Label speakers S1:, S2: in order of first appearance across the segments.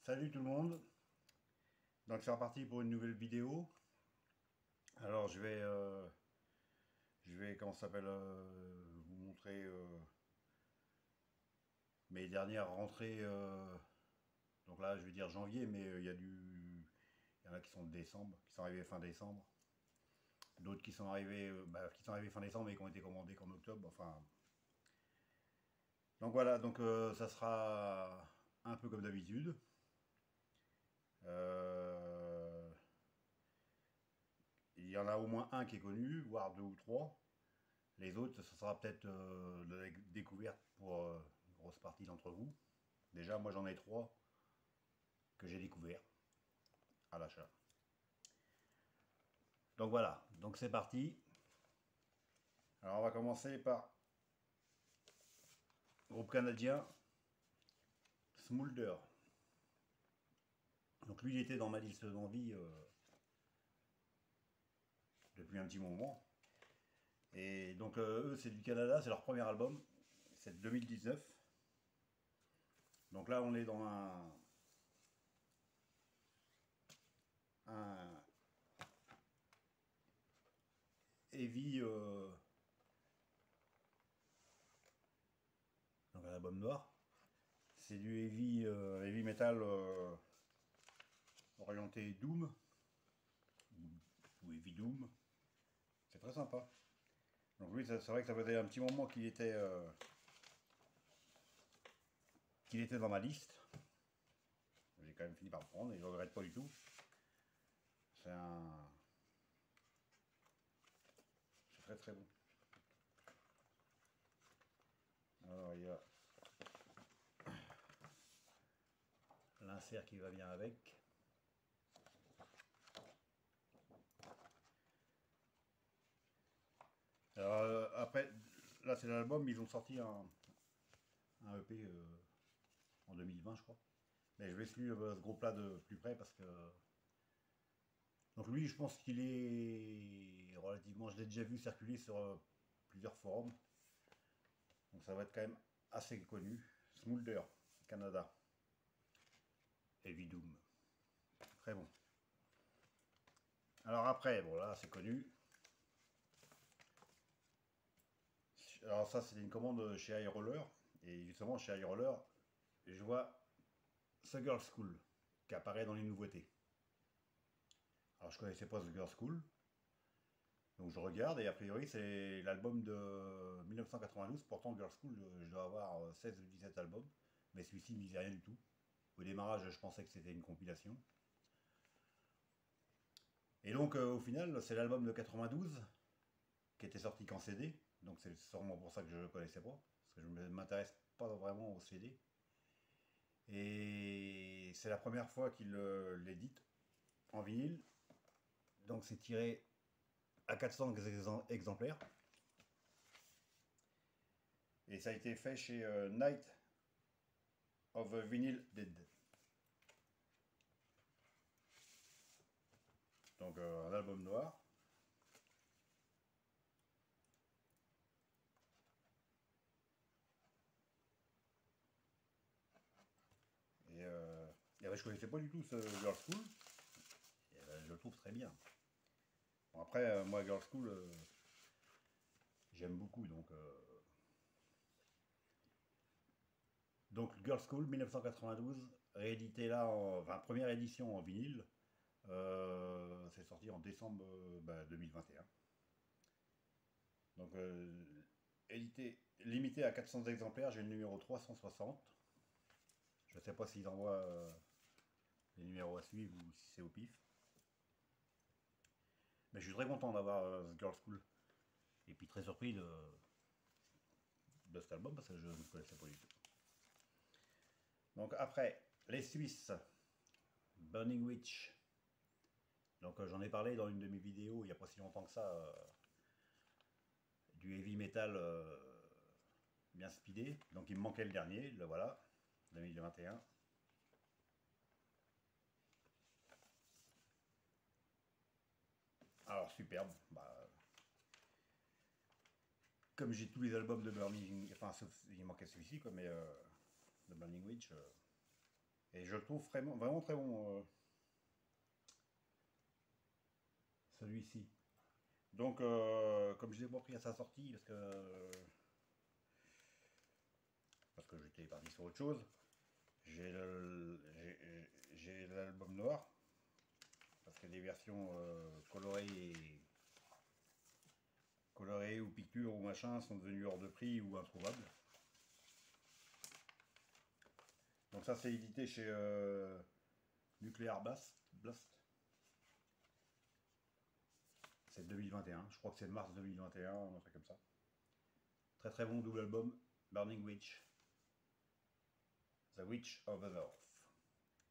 S1: Salut tout le monde, donc c'est reparti pour une nouvelle vidéo. Alors je vais comment ça s'appelle, vous montrer mes dernières rentrées. Donc là je vais dire janvier, mais il y en a qui sont de décembre, qui sont arrivés fin décembre. D'autres qui sont arrivés fin décembre et qui ont été commandés qu'en octobre. Enfin, donc voilà, donc ça sera un peu comme d'habitude. Euh, il y en a au moins un qui est connu, voire deux ou trois. Les autres, ce sera peut-être de la découverte pour une grosse partie d'entre vous. Déjà, moi j'en ai trois que j'ai découverts à l'achat. Donc voilà, donc c'est parti. Alors on va commencer par le groupe canadien Smulder. Donc lui, il était dans ma liste d'envie depuis un petit moment. Et donc eux, c'est du Canada, c'est leur premier album. C'est de 2019. Donc là, on est dans un heavy, donc un album noir. C'est du heavy metal orienté Doom, ou Heavy Doom. C'est très sympa. Donc lui, c'est vrai que ça faisait un petit moment qu'il était dans ma liste. J'ai quand même fini par le prendre et je ne regrette pas du tout. C'est un... C'est très très bon. Alors il y a l'insert qui va bien avec. Alors après, là c'est l'album, ils ont sorti un EP en 2020 je crois. Mais je vais suivre ce groupe-là de plus près parce que... Donc lui, je pense qu'il est relativement... Je l'ai déjà vu circuler sur plusieurs forums. Donc ça va être quand même assez connu. Smulder, Canada. Heavy Doom. Très bon. Alors après, bon là c'est connu. Alors ça c'était une commande chez High Roller. Et justement chez High Roller, je vois The Girl School qui apparaît dans les nouveautés. Alors je connaissais pas The Girl School. Donc je regarde et a priori c'est l'album de 1992. Pourtant Girl School, je dois avoir 16 ou 17 albums. Mais celui-ci ne disait rien du tout. Au démarrage je pensais que c'était une compilation. Et donc au final c'est l'album de 92 qui était sorti qu'en CD. Donc c'est sûrement pour ça que je ne le connaissais pas. Parce que je ne m'intéresse pas vraiment au CD. Et c'est la première fois qu'il l'édite en vinyle. Donc c'est tiré à 400 exemplaires. Et ça a été fait chez Night of Vinyl Dead. Donc un album noir. Et, je connaissais pas du tout ce Girl School. Et, je le trouve très bien. Bon, après, moi, Girl School, j'aime beaucoup. Donc Girl School 1992, réédité là, enfin première édition en vinyle. C'est sorti en décembre 2021. Donc édité, limité à 400 exemplaires, j'ai le numéro 360. Je ne sais pas s'ils envoient les numéros à suivre ou si c'est au pif. Mais je suis très content d'avoir The Girl School. Et puis très surpris de cet album parce que je ne connaissais pas du tout. Donc après, les Suisses, Burning Witch. Donc j'en ai parlé dans une de mes vidéos il n'y a pas si longtemps que ça, du heavy metal bien speedé. Donc il me manquait le dernier, le voilà, 2021. Alors superbe, comme j'ai tous les albums de Burning, enfin sauf il manquait celui-ci quoi, mais de Burning Witch, Et je le trouve vraiment, vraiment très bon, celui-ci. Donc, comme je l'ai pas pris à sa sortie, parce que j'étais parti sur autre chose, j'ai l'album noir, parce que des versions colorées ou pictures ou machin sont devenues hors de prix ou introuvables. Donc ça c'est édité chez Nuclear Blast. C'est 2021, je crois que c'est mars 2021, un truc comme ça. Très très bon double album, Burning Witch. The Witch of the North.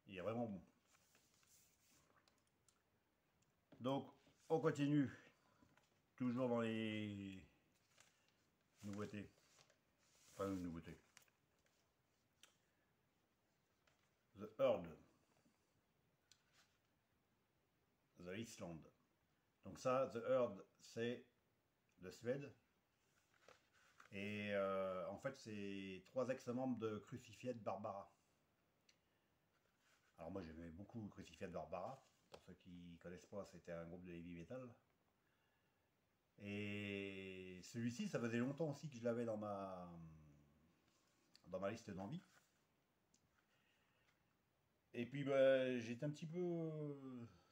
S1: Il est vraiment bon. Donc on continue, toujours dans les nouveautés. Enfin une nouveauté. The Herd. The Island. Donc ça, The Herd, c'est de Suède. Et en fait, c'est 3 ex-membres de Crucified Barbara. Alors moi, j'aimais beaucoup Crucified Barbara. Pour ceux qui ne connaissent pas, c'était un groupe de heavy metal. Et celui-ci, ça faisait longtemps aussi que je l'avais dans ma liste d'envie. Et puis, bah, j'étais un petit peu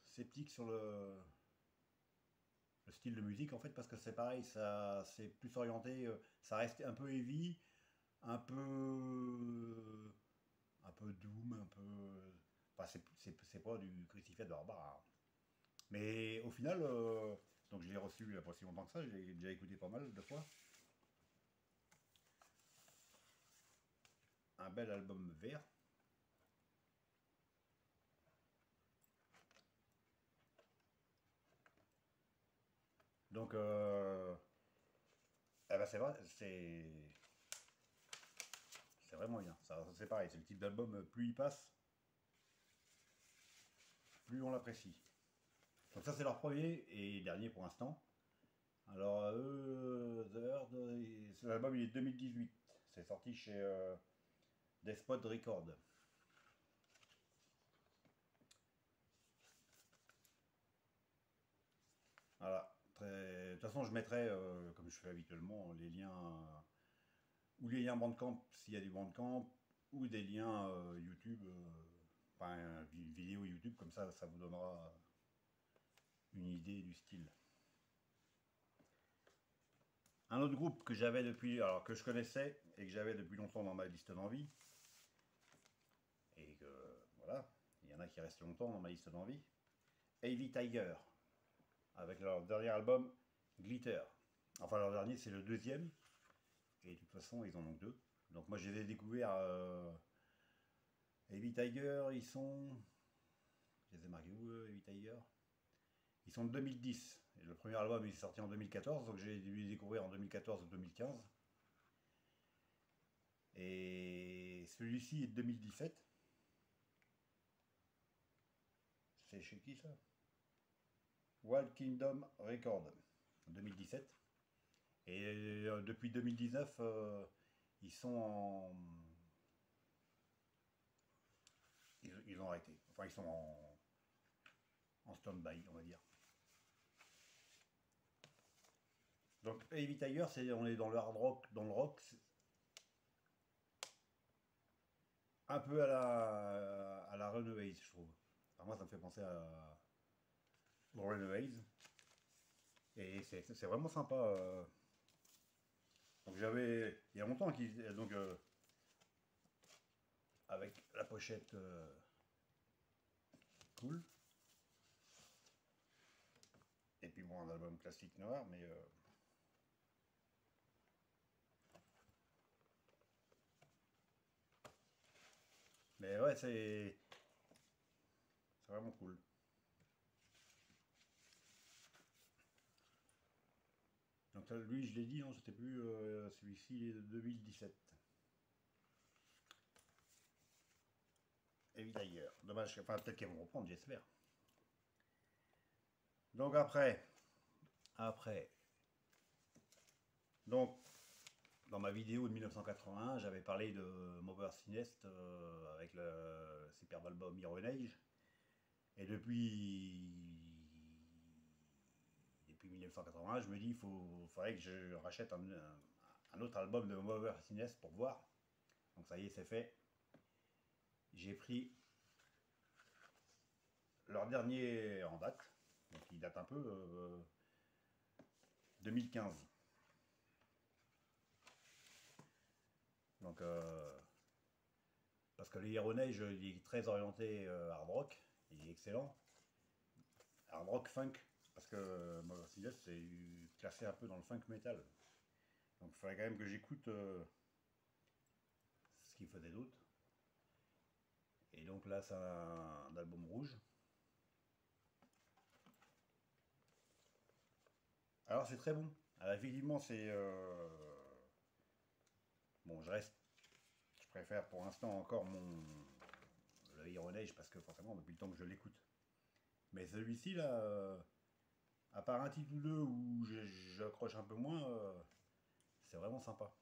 S1: sceptique sur le style de musique, en fait, parce que c'est pareil, ça c'est plus orienté, ça reste un peu heavy, un peu doom, un peu. Enfin, c'est pas du Crucified Barbara. Mais au final, donc je l'ai reçu il n'y a pas si longtemps que ça, je l'ai déjà écouté pas mal de fois. Un bel album vert. Donc, eh ben c'est vrai, c'est vraiment bien. Ça, c'est pareil, c'est le type d'album, plus il passe, plus on l'apprécie. Donc ça c'est leur premier et dernier pour l'instant. Alors The Herd, l'album il est 2018. C'est sorti chez Despot Record. Voilà. De toute façon je mettrai, comme je fais habituellement, les liens ou les liens Bandcamp s'il y a du Bandcamp ou des liens YouTube, enfin vidéo YouTube, comme ça vous donnera une idée du style. Un autre groupe que j'avais depuis, alors que je connaissais et que j'avais depuis longtemps dans ma liste d'envie, et que voilà, il y en a qui restent longtemps dans ma liste d'envie, Heavy Tiger, avec leur dernier album Glitter. Enfin leur dernier c'est le deuxième, et de toute façon ils en ont deux. Donc moi je les ai découverts, Heavy Tiger, ils sont... Je les ai marqués où Heavy Tiger? Ils sont de 2010. Et le premier album est sorti en 2014, donc j'ai dû les découvrir en 2014 ou 2015. Et celui-ci est de 2017. C'est chez qui ça? Wild Kingdom Record, 2017. Et depuis 2019, ils sont en... Ils ont arrêté. Enfin, ils sont en stand-by, on va dire. Donc, Heavy Tiger, on est dans le hard rock, dans le rock, un peu à la Runaways, je trouve. Enfin, moi, ça me fait penser à Runaways. Et c'est vraiment sympa. Donc, j'avais, il y a longtemps, donc, avec la pochette cool. Et puis, bon, un album classique noir, mais ouais, c'est vraiment cool. Donc lui, je l'ai dit, non, c'était plus celui-ci est de 2017. Heavy Tiger. Dommage, enfin peut-être qu'ils vont reprendre, j'espère. Donc après, donc dans ma vidéo de 1981, j'avais parlé de Mover Cinest avec le superbe album Iron Age. Et depuis 1980, je me dis faudrait que je rachète un autre album de Mover Cinest pour voir. Donc ça y est, c'est fait. J'ai pris leur dernier en date, donc il date un peu 2015. Donc parce que le Iron Age, il est très orienté hard rock, il est excellent. Hard rock funk, parce que Mover Cinest c'est classé un peu dans le funk metal. Donc il fallait quand même que j'écoute ce qu'il faisait d'autre. Et donc là, c'est un album rouge. Alors c'est très bon. Alors effectivement, c'est bon. Je préfère pour l'instant encore le Iron Age parce que forcément depuis le temps que je l'écoute. Mais celui-ci là, à part un titre ou deux où j'accroche un peu moins, c'est vraiment sympa.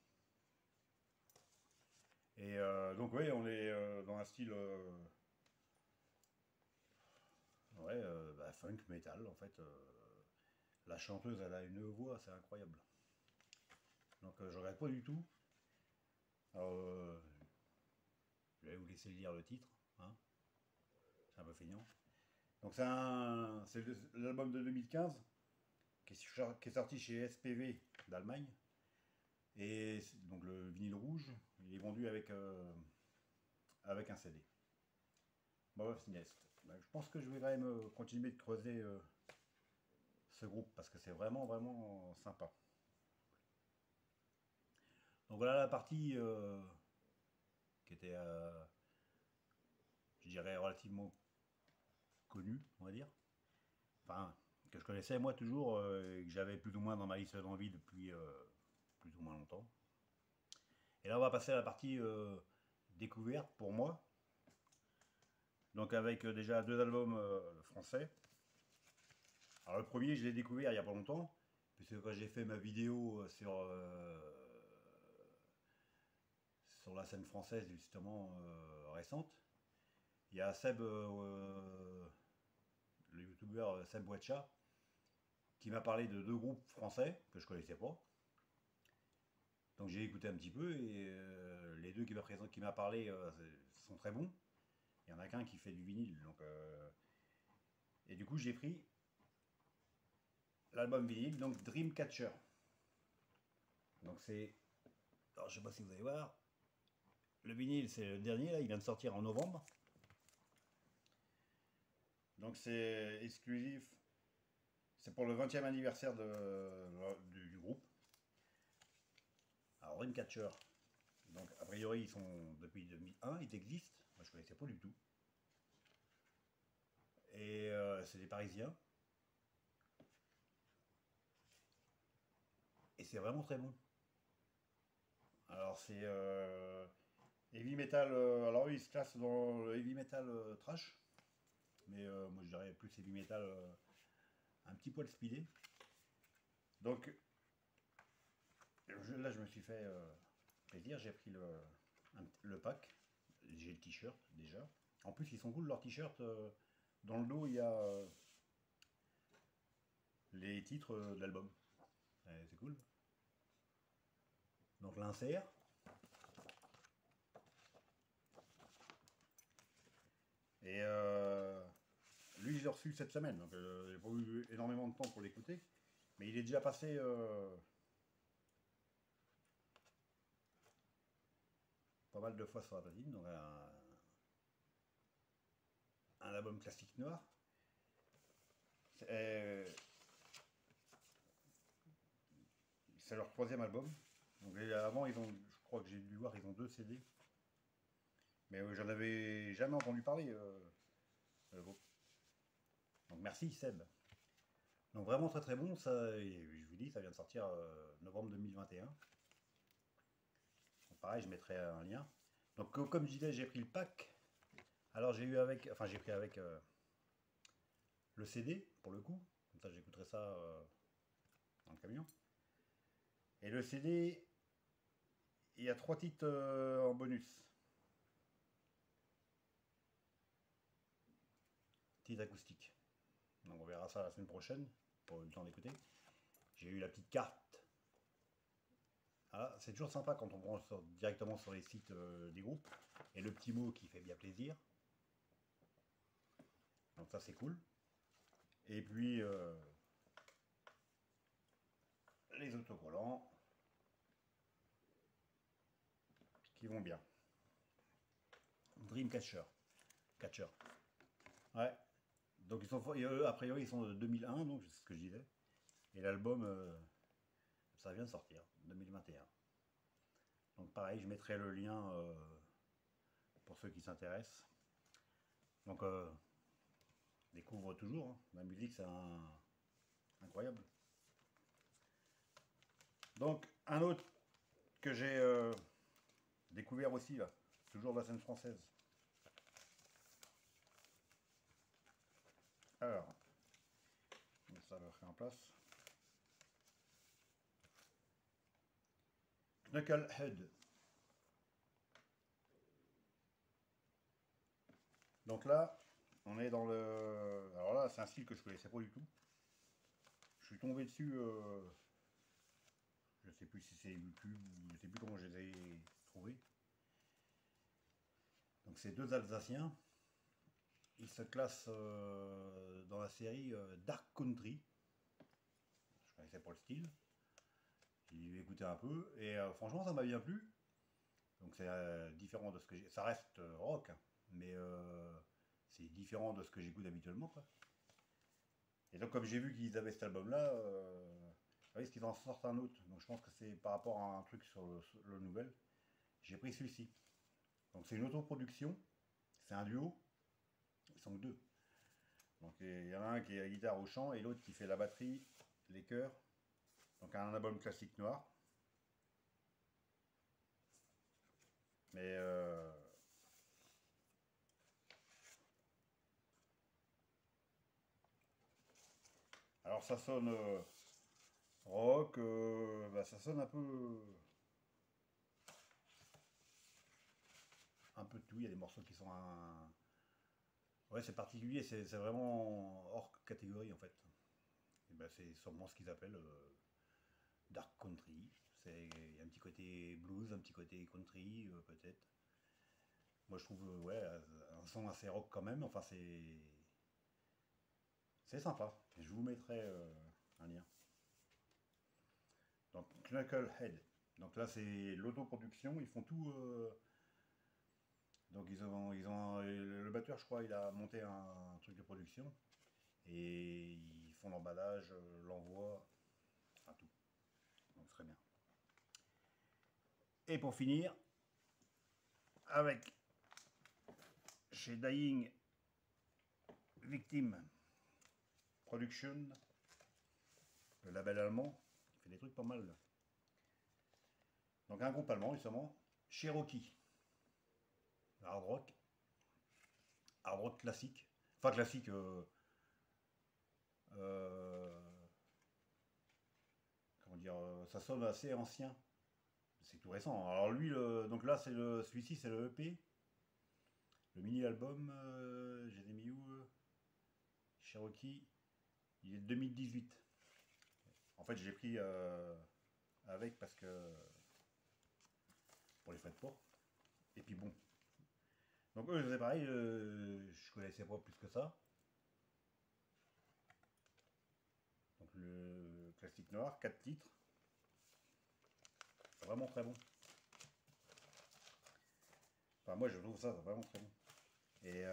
S1: Et donc oui, on est dans un style ouais, bah, funk metal en fait. La chanteuse, elle a une voix, c'est incroyable. Donc je regrette pas du tout. Alors, je vais vous laisser lire le titre, hein. C'est un peu feignant. Donc c'est l'album de 2015 qui est sorti chez SPV d'Allemagne. Et donc le vinyle rouge, il est vendu avec un CD. Mover Cinest. Je pense que je vais quand même continuer de creuser ce groupe parce que c'est vraiment vraiment sympa. Donc voilà la partie qui était, je dirais, relativement connue, on va dire. Enfin, que je connaissais moi toujours, et que j'avais plus ou moins dans ma liste d'envie depuis plus ou moins longtemps. Et là on va passer à la partie découverte pour moi. Donc avec déjà deux albums français. Alors le premier je l'ai découvert il n'y a pas longtemps, puisque quand j'ai fait ma vidéo sur la scène française justement récente, il y a Seb, le youtubeur Seb Wetcha, qui m'a parlé de deux groupes français que je connaissais pas. Donc j'ai écouté un petit peu et les deux qui m'a parlé sont très bons. Il y en a qu'un qui fait du vinyle, donc et du coup j'ai pris l'album vinyle, donc Dreamcatcher. Donc c'est, alors je sais pas si vous allez voir, le vinyle c'est le dernier là, il vient de sortir en novembre. Donc c'est exclusif, c'est pour le 20e anniversaire du groupe. Alors Dreamcatcher, donc a priori ils sont depuis 2001, ils existent, moi je connaissais pas du tout. Et c'est des Parisiens. Et c'est vraiment très bon. Alors c'est heavy metal, alors eux ils se classent dans le heavy metal trash. Mais moi je dirais plus heavy metal un petit poil speedé. Donc là je me suis fait plaisir, j'ai pris le pack, j'ai le t-shirt déjà. En plus ils sont cool leurs t-shirts, dans le dos il y a les titres de l'album. C'est cool. Donc l'insert. Et lui, je l'ai reçu cette semaine, donc j'ai pas eu énormément de temps pour l'écouter. Mais il est déjà passé pas mal de fois sur la platine, donc un album classique noir. C'est leur troisième album. Donc avant, je crois que j'ai dû voir, ils ont deux CD. Mais j'en avais jamais entendu parler. Donc merci Seb. Donc vraiment très très bon. Ça, je vous dis, ça vient de sortir novembre 2021. Donc pareil, je mettrai un lien. Donc comme je disais, j'ai pris le pack. Alors j'ai pris avec le CD pour le coup. Comme ça j'écouterai ça dans le camion. Et le CD, il y a 3 titres en bonus. Titres acoustiques. Donc on verra ça la semaine prochaine, pour le temps d'écouter. J'ai eu la petite carte. Ah, c'est toujours sympa quand on prend directement sur les sites des groupes. Et le petit mot qui fait bien plaisir. Donc ça c'est cool. Et puis les autocollants qui vont bien. Dreamcatcher. Catcher. Ouais. Donc ils sont, a priori ils sont de 2001, donc c'est ce que je disais. Et l'album, ça vient de sortir, 2021. Donc pareil, je mettrai le lien pour ceux qui s'intéressent. Donc découvre toujours, hein. La musique c'est incroyable. Donc un autre que j'ai découvert aussi là, toujours de la scène française. Alors, ça va faire en place. Knucklehead. Donc là, on est dans le... Alors là, c'est un style que je connaissais pas du tout. Je suis tombé dessus, je sais plus si c'est YouTube, je sais plus comment je les ai trouvés. Donc c'est deux Alsaciens. Ils se classent dans la série Dark Country. Je connaissais pas le style. J'ai écouté un peu et franchement ça m'a bien plu. Donc c'est différent de ce que j'ai. Ça reste rock, hein, mais c'est différent de ce que j'écoute habituellement, quoi. Et donc comme j'ai vu qu'ils avaient cet album-là, risque qu'ils en sortent un autre. Donc je pense que c'est par rapport à un truc sur le nouvel. J'ai pris celui-ci. Donc c'est une autoproduction, c'est un duo, ils sont que deux. Donc il y en a un qui est la guitare au chant et l'autre qui fait la batterie, les chœurs. Donc un album classique noir. Mais alors ça sonne rock, bah, ça sonne un peu de tout. Il y a des morceaux qui sont ouais, c'est particulier, c'est vraiment hors catégorie en fait. Et ben, c'est sûrement ce qu'ils appellent dark country. Il y a un petit côté blues, un petit côté country peut-être. Moi je trouve ouais, un son assez rock quand même. Enfin c'est sympa. Je vous mettrai un lien. Donc Knucklehead. Donc là c'est l'autoproduction, ils font tout. Donc le batteur je crois il a monté un truc de production et ils font l'emballage, l'envoi, enfin tout. Donc très bien. Et pour finir, avec chez Dying Victim Production, le label allemand, qui fait des trucs pas mal. Donc un groupe allemand justement, Cherokee. Hard rock classique. Enfin classique, comment dire, ça sonne assez ancien. C'est tout récent. Alors lui, donc là, celui-ci, c'est le EP. Le mini-album, j'ai mis où Cherokee, il est de 2018. En fait, j'ai pris avec parce que pour les frais de port. Et puis bon. Donc eux, c'est pareil, je connaissais pas plus que ça. Donc le classique noir, 4 titres. C'est vraiment très bon. Enfin, moi, je trouve ça vraiment très bon. Et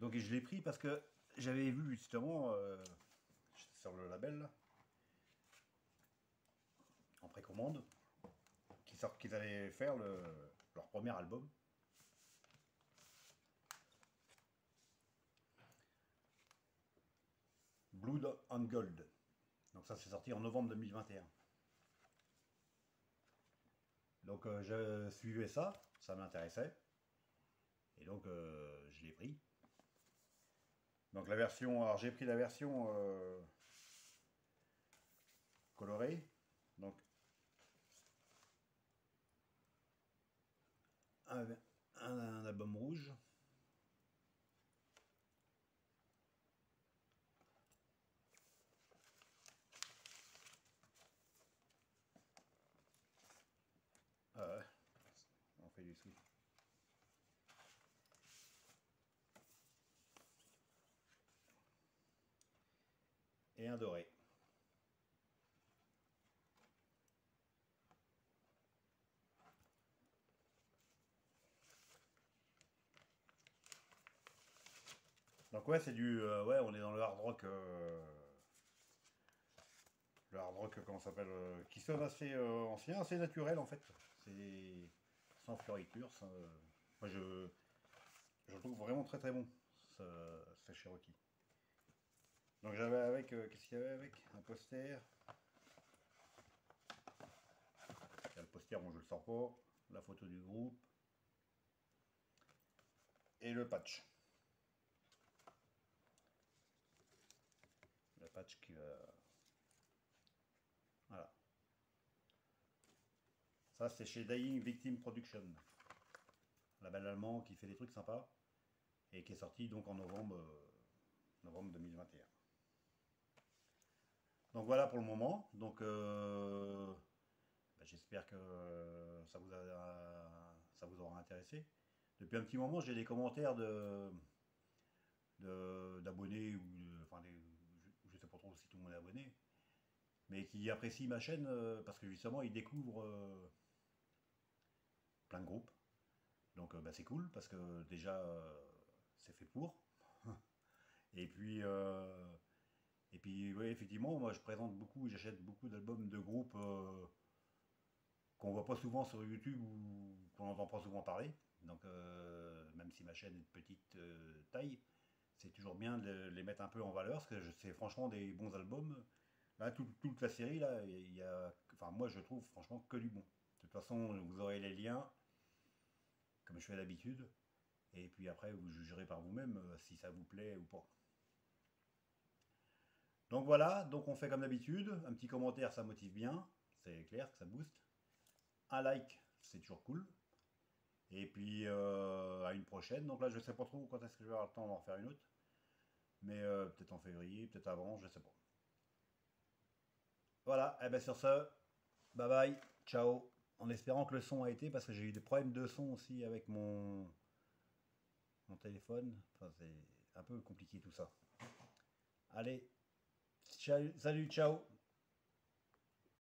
S1: donc je l'ai pris parce que j'avais vu justement sur le label là, en précommande qu'ils allaient faire leur premier album. Blood and Gold. Donc ça c'est sorti en novembre 2021. Donc je suivais ça m'intéressait. Et donc je l'ai pris. Donc la version, alors j'ai pris la version colorée. Donc un album rouge. Ah ouais, on fait du sous. Et un doré. Donc ouais, c'est du... ouais, on est dans le hard rock... le hard rock, comment ça s'appelle qui sonne assez ancien, assez naturel en fait. C'est sans fleuriture. Moi, je le trouve vraiment très très bon, ce Cherokee. Donc j'avais avec... qu'est-ce qu'il y avait avec? Un poster. Il y a le poster, bon je le sors pas. La photo du groupe. Et le patch. Le patch qui va... Voilà. Ça, c'est chez Dying Victim Production. Label allemand qui fait des trucs sympas. Et qui est sorti donc en novembre 2021. Donc voilà pour le moment. Donc bah, j'espère que ça vous aura intéressé. Depuis un petit moment, j'ai des commentaires d'abonnés enfin je sais pas trop si tout le monde est abonné, mais qui apprécient ma chaîne parce que justement ils découvrent plein de groupes. Donc bah, c'est cool parce que déjà c'est fait pour. Et puis ouais, effectivement, moi je présente beaucoup, j'achète beaucoup d'albums de groupes qu'on voit pas souvent sur YouTube ou qu'on n'entend pas souvent parler. Donc même si ma chaîne est de petite taille, c'est toujours bien de les mettre un peu en valeur parce que c'est franchement des bons albums. Là, toute la série, là, il y a, enfin moi je trouve franchement que du bon. De toute façon, vous aurez les liens, comme je fais d'habitude, et puis après vous jugerez par vous-même si ça vous plaît ou pas. Donc voilà, donc on fait comme d'habitude, un petit commentaire ça motive bien, c'est clair que ça booste. Un like, c'est toujours cool. Et puis à une prochaine. Donc là, je sais pas trop quand est-ce que je vais avoir le temps d'en refaire une autre. Mais peut-être en février, peut-être avant, je sais pas. Voilà, et bien sur ce, bye bye, ciao. En espérant que le son a été, parce que j'ai eu des problèmes de son aussi avec mon téléphone. Enfin, c'est un peu compliqué tout ça. Allez, salut, ciao.